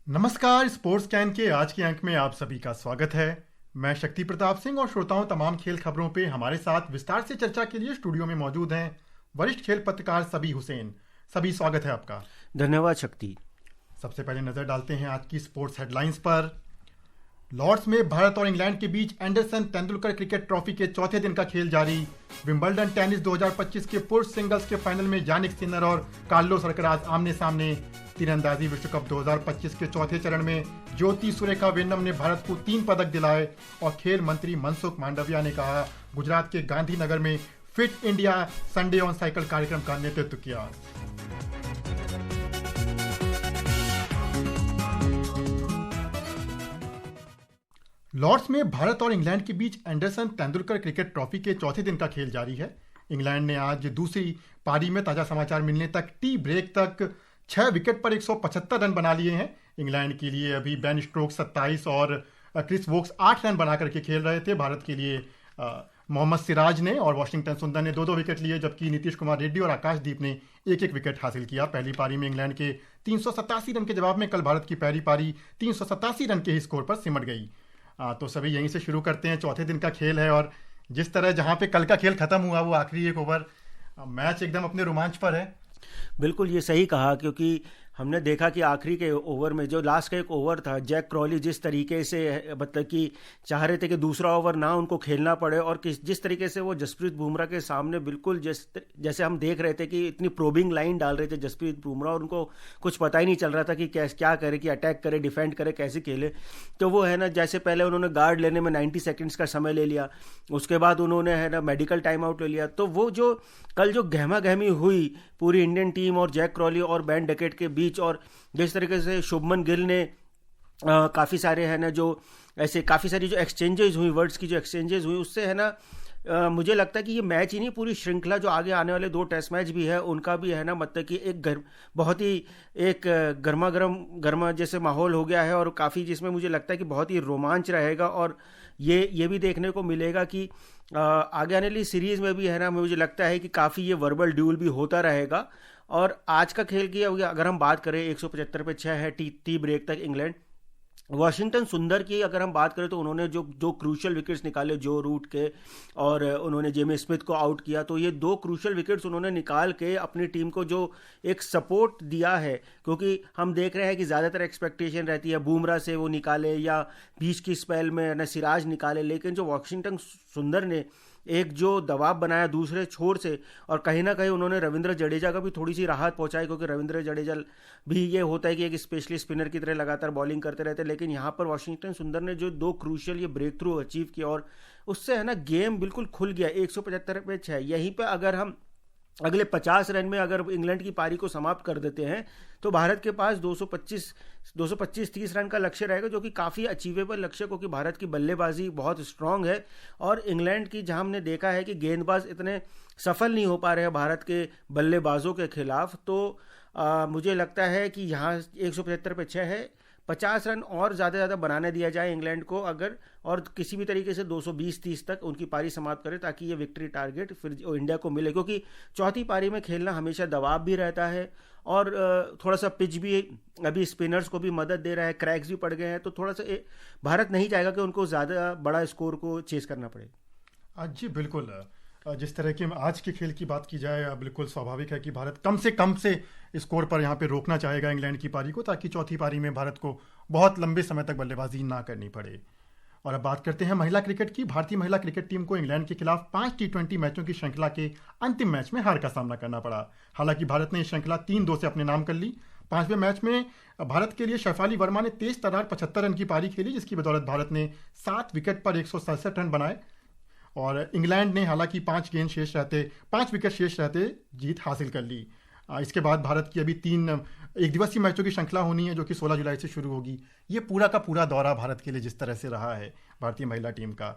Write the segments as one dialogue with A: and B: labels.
A: नमस्कार। Sports can के आज के अंक में आप सभी का स्वागत है। मैं शक्ति प्रताप सिंह और श्रोताओं तमाम खेल खबरों पे हमारे साथ विस्तार से चर्चा के लिए स्टूडियो में मौजूद हैं वरिष्ठ खेल पत्रकार सबी हुसैन। सभी, स्वागत है आपका।
B: धन्यवाद शक्ति।
A: सबसे पहले नजर डालते हैं आज की स्पोर्ट्स हेडलाइंस पर। लॉर्ड्स में भारत और इंग्लैंड के बीच एंडरसन तेंदुलकर क्रिकेट ट्रॉफी के चौथे दिन का खेल जारी। विंबलडन टेनिस 2025 के पुरुष सिंगल्स के फाइनल में यानिक सिनर और कार्लोस अल्कराज आमने सामने। तीरंदाजी विश्व कप 2025 के चौथे चरण में ज्योति सुरेखा वेन्नम ने भारत को 3 पदक दिलाए और खेल मंत्री मनसुख मांडविया ने कहा गुजरात के गांधीनगर में fit India Sunday on cycle कार्यक्रम का नेतृत्व किया। लॉर्ड्स में भारत और इंग्लैंड के बीच एंडरसन तेंदुलकर क्रिकेट ट्रॉफी के चौथे दिन का खेल जारी है। इंग्लैंड ने आज दूसरी पारी में ताजा समाचार मिलने तक टी ब्रेक तक 6 विकेट पर 175 रन बना लिए हैं। इंग्लैंड के लिए अभी बेन स्टोक्स 27 और क्रिस वोक्स 8 रन बना करके खेल रहे थे। भारत के लिए मोहम्मद सिराज ने और वाशिंगटन सुंदर ने 2-2 विकेट लिए, जबकि नीतीश कुमार रेड्डी और आकाशदीप ने 1-1 विकेट हासिल किया। पहली पारी में इंग्लैंड के 387 रन के जवाब में कल भारत की पहली पारी 387 रन के ही स्कोर पर सिमट गई। तो सभी यहीं से शुरू करते हैं। चौथे दिन का खेल है और जिस तरह जहां पे कल का खेल खत्म हुआ वो आखिरी एक ओवर, मैच एकदम अपने रोमांच पर है।
B: बिल्कुल ये सही कहा, क्योंकि हमने देखा कि आखिरी के ओवर में जो लास्ट का एक ओवर था, जैक क्रॉली जिस तरीके से मतलब कि चाह रहे थे कि दूसरा ओवर ना उनको खेलना पड़े, और जिस तरीके से वो जसप्रीत बुमराह के सामने बिल्कुल जैसे हम देख रहे थे कि इतनी प्रोबिंग लाइन डाल रहे थे जसप्रीत बुमराह, और उनको कुछ पता ही नहीं चल रहा था कि क्या करे, कि अटैक करे, डिफेंड करे, कैसे खेले। तो वो है ना, जैसे पहले उन्होंने गार्ड लेने में 90 सेकेंड्स का समय ले लिया, उसके बाद उन्होंने है ना मेडिकल टाइम आउट ले लिया। तो वो जो कल जो गहमा गहमी हुई पूरी इंडियन टीम और जैक क्रॉली और बेन डकेट के बीच, और जिस तरीके से शुभमन गिल ने काफ़ी सारे है ना जो ऐसे काफ़ी सारी जो एक्सचेंजेस हुई, वर्ड्स की जो एक्सचेंजेस हुई, उससे है ना मुझे लगता है कि ये मैच ही नहीं, पूरी श्रृंखला जो आगे आने वाले 2 टेस्ट मैच भी है उनका भी है ना, मतलब कि एक बहुत ही एक गर्मा जैसे माहौल हो गया है, और काफ़ी जिसमें मुझे लगता है कि बहुत ही रोमांच रहेगा। और ये भी देखने को मिलेगा कि आगे आने वाली सीरीज में भी है ना, मुझे लगता है कि काफ़ी ये वर्बल ड्यूल भी होता रहेगा। और आज का खेल की अगर हम बात करें, 175 पे 6 है टी ब्रेक तक इंग्लैंड। वाशिंगटन सुंदर की अगर हम बात करें तो उन्होंने जो क्रूशल विकेट्स निकाले जो रूट के, और उन्होंने जेमी स्मिथ को आउट किया, तो ये 2 क्रूशल विकेट्स उन्होंने निकाल के अपनी टीम को जो एक सपोर्ट दिया है, क्योंकि हम देख रहे हैं कि ज़्यादातर एक्सपेक्टेशन रहती है बुमराह से वो निकाले या बीच की स्पेल में न सिराज निकाले, लेकिन जो वाशिंगटन सुंदर ने एक जो दबाव बनाया दूसरे छोर से, और कहीं ना कहीं उन्होंने रविंद्र जडेजा का भी थोड़ी सी राहत पहुंचाई, क्योंकि रविंद्र जडेजा भी ये होता है कि एक स्पेशली स्पिनर की तरह लगातार बॉलिंग करते रहते हैं, लेकिन यहाँ पर वाशिंगटन सुंदर ने जो 2 क्रूशियल ये ब्रेक थ्रू अचीव किया, और उससे है ना गेम बिल्कुल खुल गया। 175 पे 6, यहीं पर अगर हम अगले 50 रन में अगर इंग्लैंड की पारी को समाप्त कर देते हैं तो भारत के पास 225-30 रन का लक्ष्य रहेगा, जो कि काफ़ी अचीवेबल लक्ष्य, क्योंकि भारत की बल्लेबाजी बहुत स्ट्रांग है। और इंग्लैंड की जहां हमने देखा है कि गेंदबाज इतने सफल नहीं हो पा रहे हैं भारत के बल्लेबाजों के खिलाफ, तो मुझे लगता है कि यहाँ 175 पे 6 है, 50 रन और ज़्यादा बनाने दिया जाए इंग्लैंड को अगर, और किसी भी तरीके से 220-30 तक उनकी पारी समाप्त करे, ताकि ये विक्ट्री टारगेट फिर इंडिया को मिले, क्योंकि चौथी पारी में खेलना हमेशा दबाव भी रहता है, और थोड़ा सा पिच भी अभी स्पिनर्स को भी मदद दे रहा है, क्रैक्स भी पड़ गए हैं, तो थोड़ा सा भारत नहीं चाहेगा कि उनको ज़्यादा बड़ा स्कोर को चेस करना पड़े।
A: जी बिल्कुल। जिस तरह की आज के खेल की बात की जाए, बिल्कुल स्वाभाविक है कि भारत कम से स्कोर पर यहाँ पे रोकना चाहेगा इंग्लैंड की पारी को, ताकि चौथी पारी में भारत को बहुत लंबे समय तक बल्लेबाजी ना करनी पड़े। और अब बात करते हैं महिला क्रिकेट की। भारतीय महिला क्रिकेट टीम को इंग्लैंड के खिलाफ 5 T20 मैचों की श्रृंखला के अंतिम मैच में हार का सामना करना पड़ा। हालांकि भारत ने ये श्रृंखला 3-2 से अपने नाम कर ली। 5वें मैच में भारत के लिए शैफाली वर्मा ने तेज तर्रार 75 रन की पारी खेली, जिसकी बदौलत भारत ने 7 विकेट पर 167 रन बनाए, और इंग्लैंड ने हालांकि 5 विकेट शेष रहते जीत हासिल कर ली। इसके बाद भारत की अभी 3 एक दिवसीय मैचों की श्रृंखला होनी है, जो कि 16 जुलाई से शुरू होगी। ये पूरा का पूरा दौरा भारत के लिए जिस तरह से रहा है भारतीय महिला टीम का,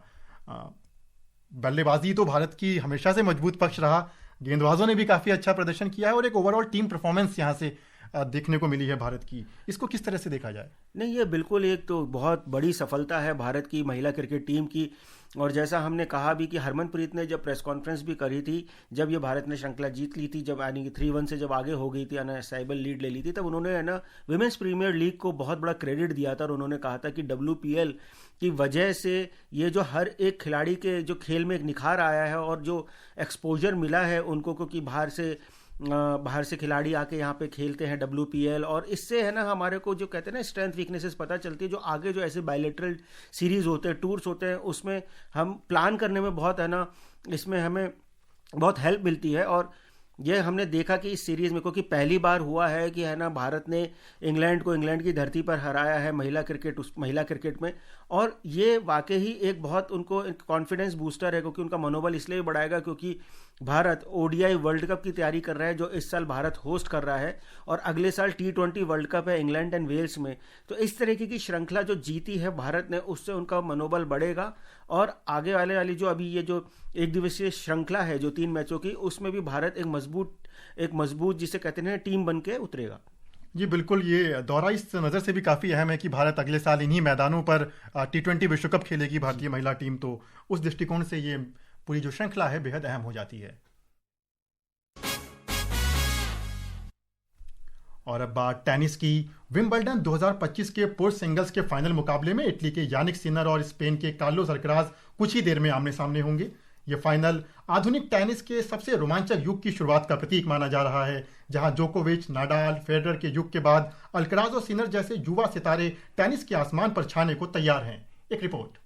A: बल्लेबाजी तो भारत की हमेशा से मजबूत पक्ष रहा, गेंदबाजों ने भी काफ़ी अच्छा प्रदर्शन किया है, और एक ओवरऑल टीम परफॉर्मेंस यहाँ से देखने को मिली है भारत की, इसको किस तरह से देखा जाए?
B: नहीं, ये बिल्कुल एक तो बहुत बड़ी सफलता है भारत की महिला क्रिकेट टीम की। और जैसा हमने कहा भी कि हरमनप्रीत ने जब प्रेस कॉन्फ्रेंस भी करी थी, जब ये भारत ने श्रृंखला जीत ली थी, जब यानी कि 3-1 से जब आगे हो गई थी, यानी साइबल लीड ले ली थी, तब उन्होंने है ना विमेंस प्रीमियर लीग को बहुत बड़ा क्रेडिट दिया था। और उन्होंने कहा था कि WPL की वजह से ये जो हर एक खिलाड़ी के जो खेल में एक निखार आया है और जो एक्सपोजर मिला है उनको, क्योंकि बाहर से खिलाड़ी आके यहाँ पे खेलते हैं WPL, और इससे है ना हमारे को जो कहते हैं ना स्ट्रेंथ वीकनेसेस पता चलती है। जो आगे जो ऐसे बायलैटरल सीरीज होते हैं, टूर्स होते हैं, उसमें हम प्लान करने में बहुत है ना, इसमें हमें बहुत हेल्प मिलती है। और ये हमने देखा कि इस सीरीज में, क्योंकि पहली बार हुआ है कि है ना भारत ने इंग्लैंड की धरती पर हराया है महिला क्रिकेट में, और ये वाकई ही एक बहुत उनको कॉन्फिडेंस बूस्टर है, क्योंकि उनका मनोबल इसलिए भी बढ़ाएगा क्योंकि भारत ODI वर्ल्ड कप की तैयारी कर रहा है, जो इस साल भारत होस्ट कर रहा है, और अगले साल T20 वर्ल्ड कप है इंग्लैंड एंड वेल्स में। तो इस तरीके की श्रृंखला जो जीती है भारत ने, उससे उनका मनोबल बढ़ेगा, और आगे वाली जो अभी ये जो एक दिवसीय श्रृंखला है जो 3 मैचों की, उसमें भी भारत एक मजबूत जिसे कहते हैं टीम बन के उतरेगा।
A: जी बिल्कुल, ये दौरा इस नज़र से भी काफ़ी अहम है कि भारत अगले साल इन्हीं मैदानों पर T20 विश्व कप खेलेगी भारतीय महिला टीम, तो उस दृष्टिकोण से ये पूरी जो श्रृंखला है बेहद अहम हो जाती है। और अब बात टेनिस की। विंबलडन 2025 के पुरुष सिंगल्स के फाइनल मुकाबले में इटली के यानिक सिनर और स्पेन के कार्लोस अल्कराज कुछ ही देर में आमने सामने होंगे। यह फाइनल आधुनिक टेनिस के सबसे रोमांचक युग की शुरुआत का प्रतीक माना जा रहा है, जहां जोकोविच, नाडाल, फेडरर के युग के बाद अल्कराज और सिनर जैसे युवा सितारे टेनिस के आसमान पर छाने को तैयार हैं। एक रिपोर्ट।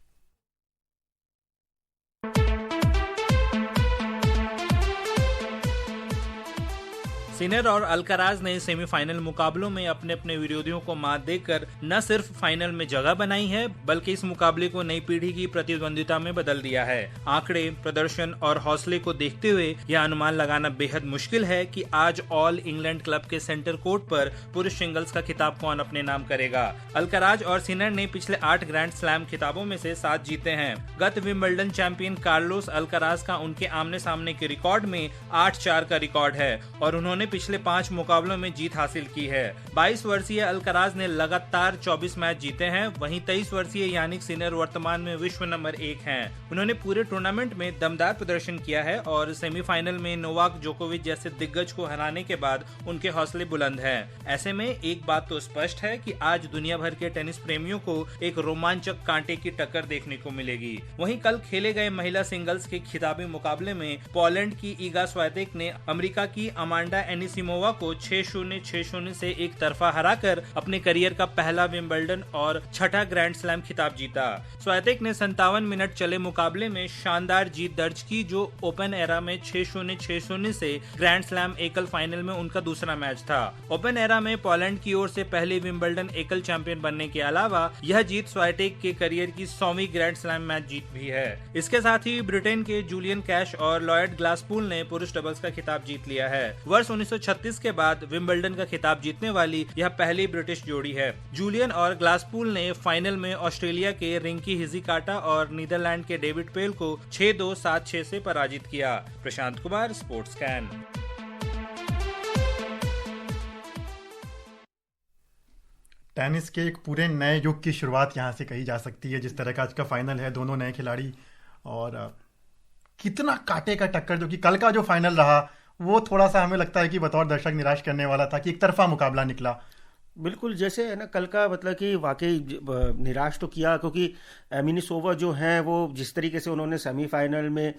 C: सिनर और अल्कराज ने सेमीफाइनल मुकाबलों में अपने अपने विरोधियों को मात देकर न सिर्फ फाइनल में जगह बनाई है, बल्कि इस मुकाबले को नई पीढ़ी की प्रतिद्वंदिता में बदल दिया है। आंकड़े, प्रदर्शन और हौसले को देखते हुए यह अनुमान लगाना बेहद मुश्किल है कि आज ऑल इंग्लैंड क्लब के सेंटर कोर्ट पर पुरुष सिंगल्स का खिताब कौन अपने नाम करेगा। अल्कराज और सिनर ने पिछले 8 ग्रैंड स्लैम खिताबों में से 7 जीते हैं। गत विंबलडन चैंपियन कार्लोस अल्कराज का उनके आमने सामने के रिकॉर्ड में 8-4 का रिकॉर्ड है और उन्होंने पिछले 5 मुकाबलों में जीत हासिल की है। 22 वर्षीय अल्कराज ने लगातार 24 मैच जीते हैं, वहीं 23 वर्षीय यानिक सिनर वर्तमान में विश्व नंबर 1 हैं। उन्होंने पूरे टूर्नामेंट में दमदार प्रदर्शन किया है और सेमीफाइनल में नोवाक जोकोविच जैसे दिग्गज को हराने के बाद उनके हौसले बुलंद हैं। ऐसे में एक बात तो स्पष्ट है कि आज दुनिया भर के टेनिस प्रेमियों को एक रोमांचक कांटे की टक्कर देखने को मिलेगी। वहीं कल खेले गए महिला सिंगल्स के खिताबी मुकाबले में पोलैंड की ईगा स्वातेक ने अमेरिका की अमांडा एनिसिमोवा को 6-0, 6-0 से एक तरफा हराकर अपने करियर का पहला विंबलडन और 6ठा ग्रैंड स्लैम खिताब जीता। स्वातेक ने 57 मिनट चले मुकाबले में शानदार जीत दर्ज की, जो ओपन एरा में 6-0, 6-0 से ग्रैंड स्लैम एकल फाइनल में उनका दूसरा मैच था। ओपन एरा में पोलैंड की ओर से पहले विंबलडन एकल चैंपियन बनने के अलावा यह जीत स्वातेक के करियर की 100वीं ग्रैंड स्लैम मैच जीत भी है। इसके साथ ही ब्रिटेन के जूलियन कैश और लॉयड ग्लासपूल ने पुरुष डबल्स का खिताब जीत लिया है। वर्ष 1936 के बाद विंबलडन का खिताब जीतने वाली यह पहली ब्रिटिश जोड़ी है। जूलियन और ग्लासपूल ने फाइनल में ऑस्ट्रेलिया के रिंकी हिजिकाटा और नीदरलैंड के डेविड पेल को 6-2, 7-6 से पराजित किया। Prashant Kumar, sports can.
A: Tennis के एक पूरे नए युग की शुरुआत यहाँ से कही जा सकती है। जिस तरह का आज का फाइनल है, दोनों नए खिलाड़ी, और कितना कांटे का टक्कर, जो कि कल का जो फाइनल रहा वो थोड़ा सा हमें लगता है कि बतौर दर्शक निराश करने वाला था कि एक तरफा मुकाबला निकला।
B: बिल्कुल, जैसे है ना कल का मतलब कि वाकई निराश तो किया, क्योंकि एमिनिसोवा जो हैं वो जिस तरीके से उन्होंने सेमीफाइनल में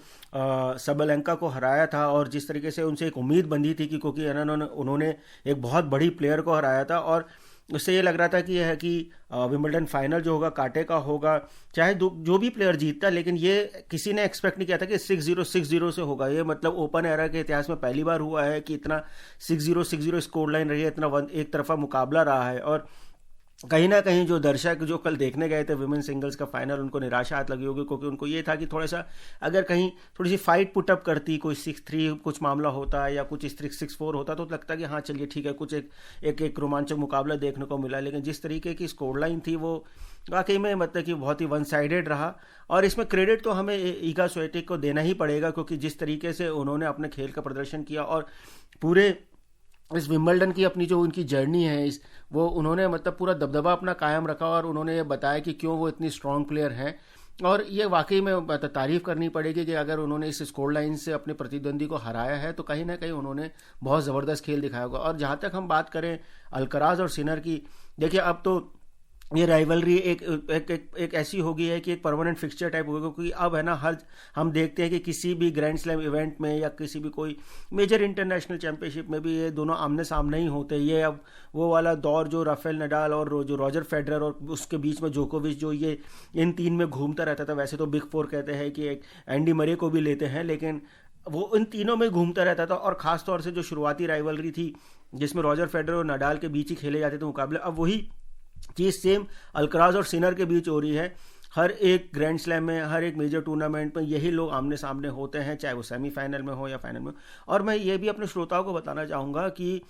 B: सबलेंका को हराया था, और जिस तरीके से उनसे एक उम्मीद बंधी थी कि क्योंकि उन्होंने एक बहुत बड़ी प्लेयर को हराया था, और उससे ये लग रहा था कि यह है कि विंबलडन फाइनल जो होगा कांटे का होगा, चाहे जो भी प्लेयर जीतता, लेकिन ये किसी ने एक्सपेक्ट नहीं किया था कि 6-0, 6-0 से होगा। ये मतलब ओपन एरा के इतिहास में पहली बार हुआ है कि इतना 6-0, 6-0 स्कोर लाइन रही है, इतना एक तरफा मुकाबला रहा है। और कहीं ना कहीं जो दर्शक जो कल देखने गए थे विमेन सिंगल्स का फाइनल, उनको निराशा हाथ लगी होगी, क्योंकि उनको ये था कि थोड़ा सा अगर कहीं थोड़ी सी फाइट पुटअप करती, कोई 6-3 कुछ मामला होता या कुछ 6-4 होता, तो लगता कि हाँ चलिए ठीक है, कुछ एक रोमांचक मुकाबला देखने को मिला। लेकिन जिस तरीके की स्कोर लाइन थी वो वाकई में मतलब कि बहुत ही वन साइडेड रहा। और इसमें क्रेडिट तो हमें ईगा स्वातेक को देना ही पड़ेगा, क्योंकि जिस तरीके से उन्होंने अपने खेल का प्रदर्शन किया और पूरे इस विंबलडन की अपनी जो उनकी जर्नी है वो उन्होंने मतलब पूरा दबदबा अपना कायम रखा और उन्होंने ये बताया कि क्यों वो इतनी स्ट्रांग प्लेयर हैं। और ये वाकई में तारीफ करनी पड़ेगी कि अगर उन्होंने इस स्कोर लाइन से अपने प्रतिद्वंदी को हराया है तो कहीं ना कहीं उन्होंने बहुत ज़बरदस्त खेल दिखाया होगा। और जहाँ तक हम बात करें अल्कराज और सिनर की, देखिए अब तो ये राइवलरी एक ऐसी हो गई है कि एक परमानेंट फिक्सचर टाइप होगा, क्योंकि अब है ना हर हम देखते हैं कि किसी भी ग्रैंड स्लैम इवेंट में या किसी भी कोई मेजर इंटरनेशनल चैंपियनशिप में भी ये दोनों आमने सामने ही होते हैं। ये अब वो वाला दौर जो राफेल नडाल और जो रॉजर फेडरर और उसके बीच में जोकोविच जो ये इन तीन में घूमता रहता था, वैसे तो बिग फोर कहते हैं कि एक एंडी मरे को भी लेते हैं, लेकिन वो इन तीनों में घूमता रहता था। और ख़ास तौर से जो शुरुआती राइवलरी थी जिसमें रॉजर फेडरर और नडाल के बीच ही खेले जाते थे मुकाबले, अब वही चीज़ सेम अल्कराज और सिनर के बीच हो रही है। हर एक ग्रैंड स्लैम में, हर एक मेजर टूर्नामेंट में यही लोग आमने सामने होते हैं, चाहे वो सेमीफाइनल में हो या फाइनल में। और मैं ये भी अपने श्रोताओं को बताना चाहूँगा कि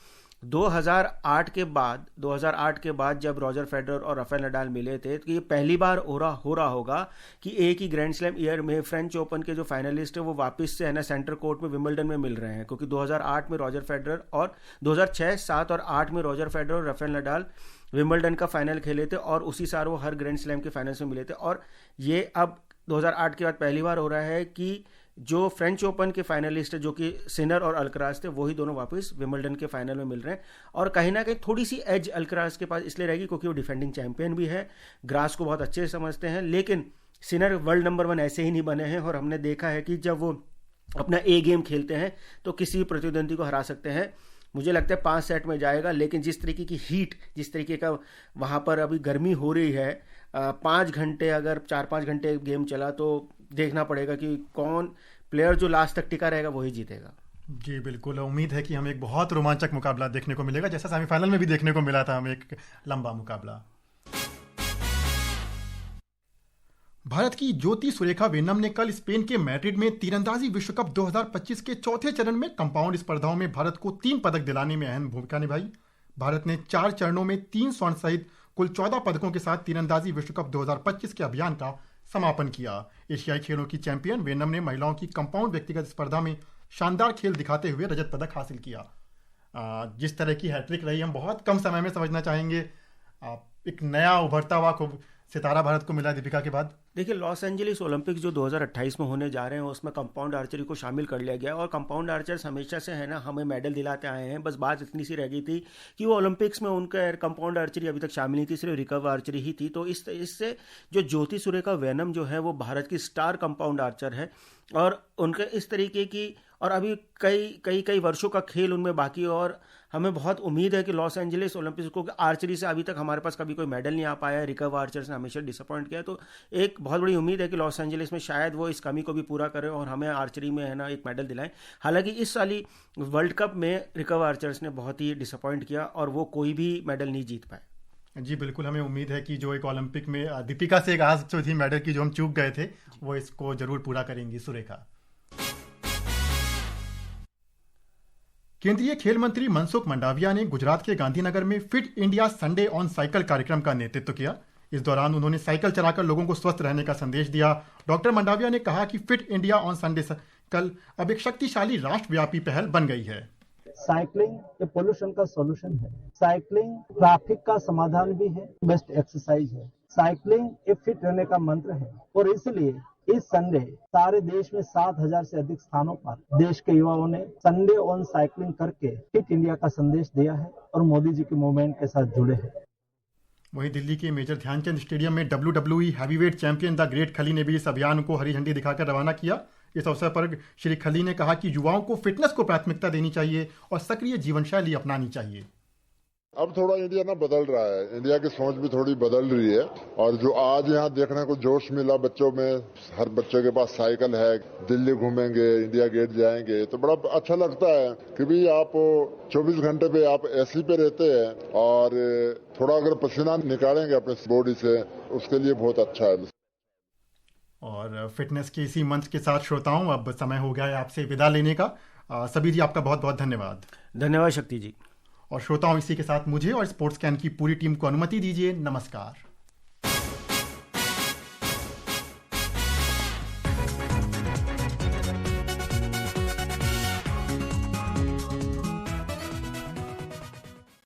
B: 2008 के बाद जब रॉजर फेडरर और राफेल नडाल मिले थे तो ये पहली बार हो रहा होगा कि एक ही ग्रैंड स्लैम ईयर में फ्रेंच ओपन के जो फाइनलिस्ट है वो वापस से है ना सेंटर कोर्ट में विंबलडन में मिल रहे हैं। क्योंकि 2008 में रॉजर फेडरर और 2006, 7 और 8 में रॉजर फेडरर और राफेल नडाल विंबलडन का फाइनल खेले थे और उसी साल वो हर ग्रैंड स्लैम के फाइनल्स में मिले थे। और ये अब 2008 के बाद पहली बार हो रहा है कि जो फ्रेंच ओपन के फाइनलिस्ट है जो कि सिनर और अल्कराज थे वही दोनों वापस विंबलडन के फाइनल में मिल रहे हैं। और कहीं ना कहीं थोड़ी सी एज अल्कराज के पास इसलिए रहेगी क्योंकि वो डिफेंडिंग चैंपियन भी है, ग्रास को बहुत अच्छे से समझते हैं, लेकिन सिनर वर्ल्ड नंबर 1 ऐसे ही नहीं बने हैं। और हमने देखा है कि जब वो अपना ए गेम खेलते हैं तो किसी भी प्रतिद्वंदी को हरा सकते हैं। मुझे लगता है 5 सेट में जाएगा, लेकिन जिस तरीके की हीट, जिस तरीके का वहाँ पर अभी गर्मी हो रही है, 5 घंटे अगर 4-5 घंटे गेम चला तो देखना पड़ेगा कि कौन प्लेयर जो लास्ट तक टिका रहेगा वही जीतेगा।
A: जी बिल्कुल, उम्मीद है कि हमें एक बहुत रोमांचक मुकाबला देखने को मिलेगा, जैसा सेमीफाइनल में भी देखने को मिला था हमें एक लंबा मुकाबला। भारत की ज्योति सुरेखा वेन्नम ने कल स्पेन के मैड्रिड में तीरंदाजी विश्व कप 2025 के चौथे चरण में कंपाउंड स्पर्धाओं में भारत को 3 पदक दिलाने में अहम भूमिका निभाई। भारत ने 4 चरणों में 3 स्वर्ण सहित कुल 14 पदकों के साथ तीरंदाजी विश्व कप 2025 के अभियान का समापन किया। एशियाई खेलों की चैंपियन वेन्नम ने महिलाओं की कंपाउंड व्यक्तिगत स्पर्धा में शानदार खेल दिखाते हुए रजत पदक हासिल किया। जिस तरह की हैट्रिक रही हम बहुत कम समय में समझना चाहेंगे। एक नया उभरता हुआ खूब सितारा भारत को मिला दीपिका के बाद।
B: देखिए, लॉस एंजलिस ओलंपिक्स जो 2028 में होने जा रहे हैं उसमें कंपाउंड आर्चरी को शामिल कर लिया गया और कंपाउंड आर्चर्स हमेशा से है ना हमें मेडल दिलाते आए हैं। बस बात इतनी सी रह गई थी कि वो ओलंपिक्स में उनका कंपाउंड आर्चरी अभी तक शामिल नहीं थी, सिर्फ रिकर्व आर्चरी ही थी। तो इससे जो ज्योति सुरेखा वेन्नम जो है वो भारत की स्टार कंपाउंड आर्चर है और उनके इस तरीके की और अभी कई वर्षों का खेल उनमें बाकी। और हमें बहुत उम्मीद है कि लॉस एंजलिस ओलंपिक्स को आर्चरी से अभी तक हमारे पास कभी कोई मेडल नहीं आ पाया है, रिकर्व आर्चर्स ने हमेशा डिसअपॉइंट किया। तो एक बहुत बड़ी उम्मीद है कि लॉस एंजलिस में शायद वो इस कमी को भी पूरा करें और हमें आर्चरी में है ना एक मेडल दिलाएं। हालांकि इस साल ही वर्ल्ड कप में रिकर्व आर्चर्स ने बहुत ही डिसअपॉइंट किया और वो कोई भी मेडल नहीं जीत पाए।
A: जी बिल्कुल, हमें उम्मीद है कि जो एक ओलंपिक में दीपिका से एक आस जो थी मेडल की जो हम चूक गए थे वो इसको जरूर पूरा करेंगी सुरेखा। केंद्रीय खेल मंत्री मनसुख मंडाविया ने गुजरात के गांधीनगर में fit India Sunday on cycle कार्यक्रम का नेतृत्व किया। इस दौरान उन्होंने साइकिल चलाकर लोगों को स्वस्थ रहने का संदेश दिया। डॉक्टर मंडाविया ने कहा कि फिट इंडिया ऑन संडे कल अब एक शक्तिशाली राष्ट्रव्यापी पहल बन गई है।
D: साइकिलिंग ये पोल्यूशन का सॉल्यूशन है, साइकिलिंग ट्रैफिक का समाधान भी है, बेस्ट एक्सरसाइज है। साइकिलिंग ये फिट रहने का मंत्र है और इसलिए इस संडे सारे देश में 7,000 से अधिक स्थानों पर देश के युवाओं ने संडे ऑन साइकिलिंग करके फिट इंडिया का संदेश दिया है और मोदी जी के मूवमेंट के साथ जुड़े हैं।
A: वहीं दिल्ली के मेजर ध्यानचंद स्टेडियम में WWE heavyweight champion the great खली ने भी इस अभियान को हरी झंडी दिखाकर रवाना किया। इस अवसर पर श्री खली ने कहा कि युवाओं को फिटनेस को प्राथमिकता देनी चाहिए और सक्रिय जीवन शैली अपनानी चाहिए।
E: अब थोड़ा इंडिया ना बदल रहा है, इंडिया की सोच भी थोड़ी बदल रही है और जो आज यहाँ देखने को जोश मिला बच्चों में, हर बच्चे के पास साइकिल है, दिल्ली घूमेंगे, इंडिया गेट जाएंगे, तो बड़ा अच्छा लगता है कि भी आप 24 घंटे पे आप एसी पे रहते हैं और थोड़ा अगर पसीना निकालेंगे अपने बॉडी से उसके लिए बहुत अच्छा है।
A: और फिटनेस के इसी मंत्र के साथ श्रोताओं अब समय हो गया है आपसे विदा लेने का। सभी जी आपका बहुत बहुत धन्यवाद।
B: धन्यवाद शक्ति जी।
A: और श्रोताओं इसी के साथ मुझे और स्पोर्ट्स कैन की पूरी टीम को अनुमति दीजिए। नमस्कार।